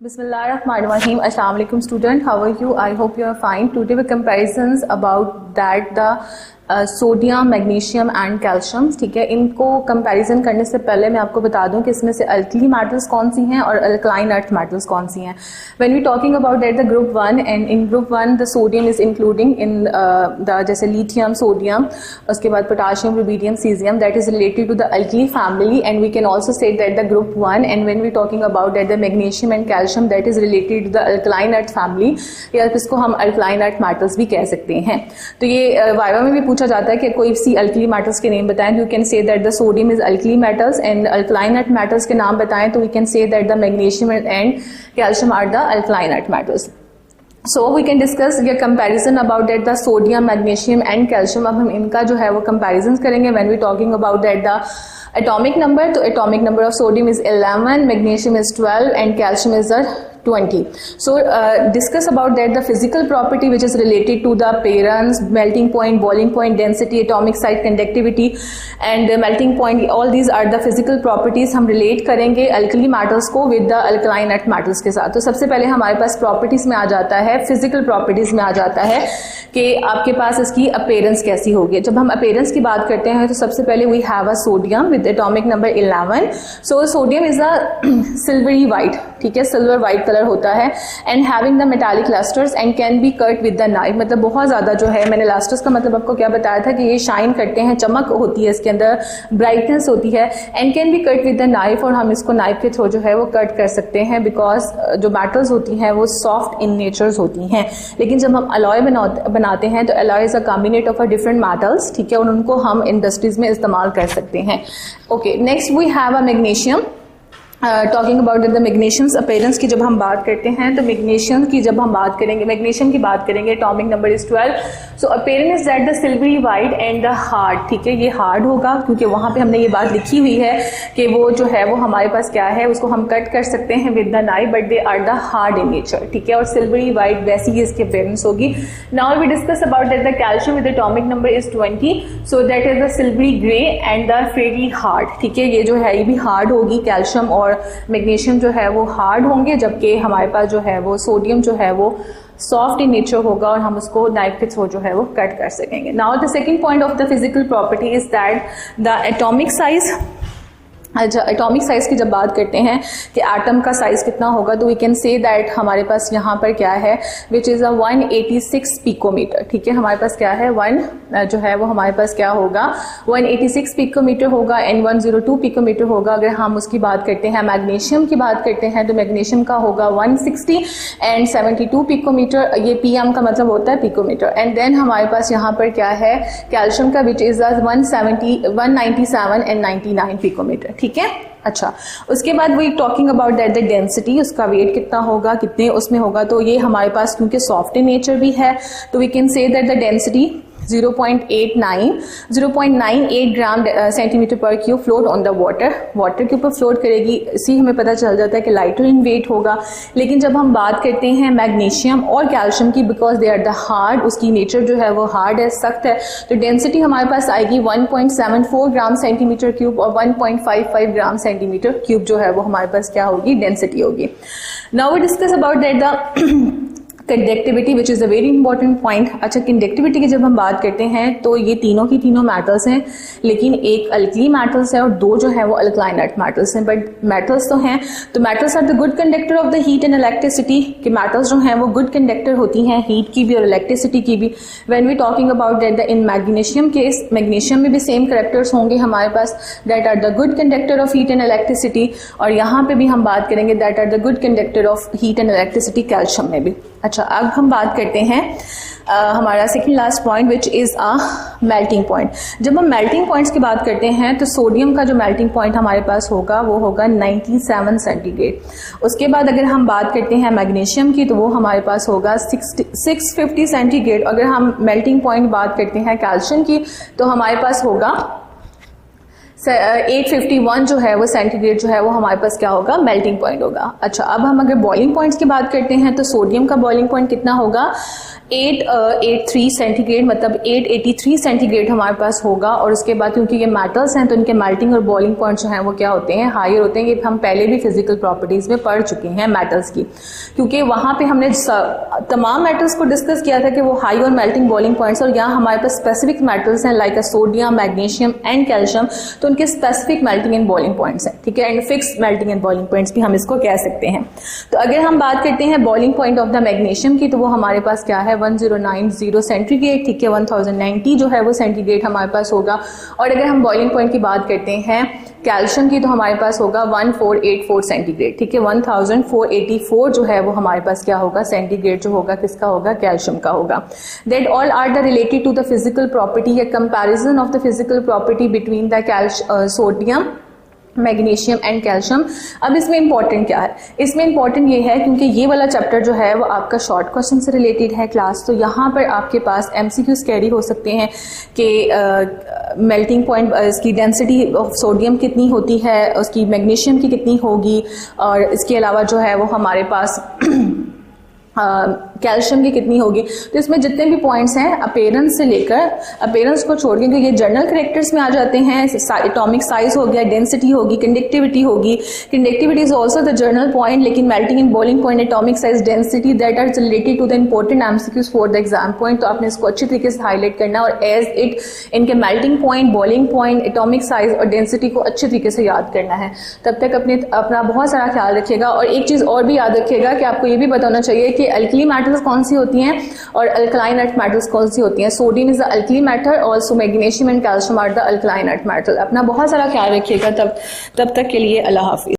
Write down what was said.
Bismillahirrahmanirrahim. Assalamu alaikum student. How are you? I hope you are fine. Today we comparisons about that the sodium, magnesium and calcium. ठीक है, इनको comparison करने से पहले मैं आपको बता दूं कि इसमें से अल्कली मेटल्स कौन सी हैं और अल्कलाइन अर्थ मेटल्स कौन सी हैं. When we talking about that the group 1 and in group 1 the sodium is including in the जैसे लिथियम, सोडियम, उसके बाद potassium, rubidium, caesium, that is related to the alkali family. And we can also say that the group 1 and when we talking about that the magnesium and calcium that is related to the alkaline earth family, या इसको हम alkaline earth metals भी कह सकते हैं. तो ये viva में भी पूछा जाता है कि कोई सी अल्कली मेटल्स के नेम बताएं. You can say that the sodium is alkali metals and alkaline earth metals के नाम बताएं तो we can say that the magnesium and calcium are the alkaline earth metals. So we can discuss ये comparison about that the sodium, magnesium and calcium. अब हम इनका जो है वो कंपैरिजन करेंगे. When we talking about that the atomic number, तो atomic number of sodium is 11, magnesium is 12 and calcium is 20. So discuss about that the physical property which is related to the appearance, melting point, boiling point, density, atomic size, conductivity and melting point. All these are the physical properties. हम relate करेंगे alkali metals को with the alkaline earth metals के साथ. तो सबसे पहले हमारे पास properties में आ जाता है, physical properties में आ जाता है कि आपके पास इसकी appearance कैसी होगी. जब हम appearance की बात करते हैं तो सबसे पहले we have a sodium with atomic number 11. So sodium is a silvery white. ठीक है, सिल्वर व्हाइट कलर होता है and having the metallic lustres and can be cut with the knife. मतलब बहुत ज्यादा जो है, मैंने लस्टर्स का मतलब आपको क्या बताया था कि ये शाइन करते हैं, चमक होती है इसके अंदर, ब्राइटनेस होती है and can be cut with the knife. और हम इसको नाइफ के थ्रू जो है वो कट कर सकते हैं बिकॉज जो मेटल्स होती हैं वो सॉफ्ट इन नेचर्स होती हैं. लेकिन जब हम अलॉय बनाते हैं तो alloy is a कॉम्बिनेट of a different metals. ठीक है, और उनको हम इंडस्ट्रीज में इस्तेमाल कर सकते हैं. Okay, next we have a magnesium. Talking about the magnesium's appearance की जब हम बात करते हैं तो मैग्नीशियम की जब हम बात करेंगे, मैग्नीशियम की बात करेंगे, atomic number is 12. So appearance is that the silvery white and the hard. ठीक है, ये हार्ड होगा क्योंकि वहां पे हमने ये बात लिखी हुई है कि वो जो है वो हमारे पास क्या है, उसको हम कट कर सकते हैं with the knife but they are the hard in nature. ठीक है, और सिल्वरी वाइट वैसी ही इसकी अपीयरेंस होगी. Now we discuss about that the calcium with atomic number is 20. So that is the silvery grey and the fairly hard. ठीक है, ये जो है ये भी हार्ड होगी. कैल्शियम और मैग्नीशियम जो है वो हार्ड होंगे जबकि हमारे पास जो है वो सोडियम जो है वो सॉफ्ट इन नेचर होगा और हम उसको नाइफ के थ्रू जो है वो कट कर सकेंगे. Now the second point of the physical property is that the atomic size. अच्छा, एटॉमिक साइज की जब बात करते हैं कि एटम का साइज कितना होगा तो वी कैन से दैट हमारे पास यहाँ पर क्या है विच इज अ 186 पिकोमीटर. ठीक है, हमारे पास क्या है, जो है वो हमारे पास क्या होगा 186 पिकोमीटर होगा एंड 102 पिकोमीटर होगा. अगर हम उसकी बात करते हैं, मैग्नीशियम की बात करते हैं तो मैग्नीशियम का होगा 160 एंड 72 पिकोमीटर. ये पीएम का मतलब होता है पिकोमीटर. एंड देन हमारे पास यहाँ पर क्या है कैल्शियम का विच इज 197 एंड 99 पिकोमीटर. ठीक है, अच्छा, उसके बाद we talking about that the density, उसका वेट कितना होगा, कितने उसमें होगा. तो ये हमारे पास क्योंकि सॉफ्ट इन नेचर भी है तो we can say that the density 0.98 gram centimetre per cube float on the water के ऊपर फ्लोट करेगी. इसी हमें पता चल जाता है कि लाइटर इन वेट होगा. लेकिन जब हम बात करते हैं मैग्नीशियम और कैल्शियम की, because they are the hard, उसकी नेचर जो है वो हार्ड है, सख्त है, तो डेंसिटी हमारे पास आएगी 1.74 ग्राम सेंटीमीटर क्यूब और 1.55 ग्राम सेंटीमीटर क्यूब जो है वो हमारे पास क्या होगी, डेंसिटी होगी. Now we discuss about that the conductivity which is a very important point. अच्छा, कंडक्टिविटी की जब हम बात करते हैं तो ये तीनों की तीनों मेटल्स हैं, लेकिन एक अल्कली मेटल्स है और दो जो है वो अल्कलाइन अर्थ मेटल्स हैं. बट मेटल्स तो हैं, तो metals are the good conductor of the heat and electricity. कि मेटल्स जो हैं वो गुड कंडक्टर होती हैं हीट की भी और इलेक्ट्रिसिटी की भी. When we talking about that in magnesium case, magnesium में भी सेम कैरेक्टर्स होंगे हमारे पास, that are the good conductor of heat and electricity. और यहाँ पे भी हम बात करेंगे that are the good conductor of heat and electricity calcium में भी. अच्छा, अब हम बात करते हैं हमारा second last point which is a melting point. जब हम मेल्टिंग पॉइंट्स की बात करते हैं तो सोडियम का जो मेल्टिंग पॉइंट हमारे पास होगा वो होगा 97 सेंटीग्रेड. उसके बाद अगर हम बात करते हैं मैग्नीशियम की तो वो हमारे पास होगा 650 सेंटीग्रेड. अगर हम मेल्टिंग पॉइंट बात करते हैं कैल्शियम की तो हमारे पास होगा 851 जो है वो सेंटीग्रेड जो है वो हमारे पास क्या होगा, मेल्टिंग पॉइंट होगा। अच्छा, अब हम अगर बॉइलिंग पॉइंट्स की बात करते हैं तो सोडियम का बॉइलिंग पॉइंट कितना होगा, 883 सेंटीग्रेड, मतलब 883 सेंटीग्रेड हमारे पास होगा। और उसके बाद क्योंकि ये मेटल्स हैं तो इनके मेल्टिंग और बॉइलिंग पॉइंट जो हैं वो क्या होते हैं, हायर होते हैं। ये हम पहले भी फिजिकल प्रॉपर्टीज में पढ़ चुके हैं मेटल्स की, क्योंकि वहां पे हमने तमाम मेटल्स को डिस्कस किया था कि वो हाई और मेल्टिंग बॉइलिंग पॉइंट्स, और यहाँ हमारे पास स्पेसिफिक मेटल्स हैं like sodium, magnesium and calcium, तो उनके specific melting and boiling points हैं, ठीक है, and fix melting and boiling points भी हम इसको कह सकते हैं। तो अगर हम बात करते हैं boiling point of the magnesium की, तो वो हमारे पास क्या है, 1090 सेंटीग्रेड, ठीक है, 1090 जो है वो सेंटीग्रेड हमारे पास होगा। और अगर हम बॉइलिंग पॉइंट की बात करते हैं कैल्शियम की, तो हमारे पास होगा 1484 सेंटीग्रेड, ठीक है, 1484 जो है वो हमारे पास क्या होगा, सेंटीग्रेड जो होगा किसका होगा, कैल्शियम का होगा। That all are the related to the physical property, या comparison of the physical property between the sodium, magnesium and calcium. अब इसमें इंपॉर्टेंट क्या है, इसमें इंपॉर्टेंट ये है क्योंकि ये वाला चैप्टर जो है वो आपका शॉर्ट क्वेश्चन से रिलेटेड है क्लास, तो यहाँ पर आपके पास एमसीक्यूज कैरी हो सकते हैं कि मेल्टिंग पॉइंट, इसकी डेंसिटी ऑफ सोडियम कितनी होती है, उसकी मैग्नीशियम की कितनी होगी, और इसके अलावा जो है वो हमारे पास कैल्शियम की कितनी होगी। तो इसमें जितने भी पॉइंट्स हैं अपीयरेंस से लेकर, अपीयरेंस को छोड़ के, क्योंकि ये जनरल कैरेक्टर्स में आ जाते हैं, एटॉमिक साइज हो गया, डेंसिटी होगी, कंडक्टिविटी होगी, conductivity is also the general point, लेकिन melting and boiling point, atomic size, density, that are related to the important MCQs for the exam point. तो आपने इसको अच्छी तरीके से हाईलाइट करना और एज इट इनके melting point, boiling point, atomic size और डेंसिटी को अच्छी तरीके से याद करना है। तब तक अपना बहुत सारा ख्याल रखिएगा। और एक चीज और भी याद रखिएगा कि आपको ये भी बताना चाहिए कि अल्कली मेटल्स कौन सी होती हैं और अल्कलाइन अर्थ मेटल्स कौन सी होती हैं। Sodium is the alkali metal, also magnesium and calcium are the alkaline earth metal. अपना बहुत सारा ख्याल रखिएगा। तब तक के लिए अल्लाह हाफिज।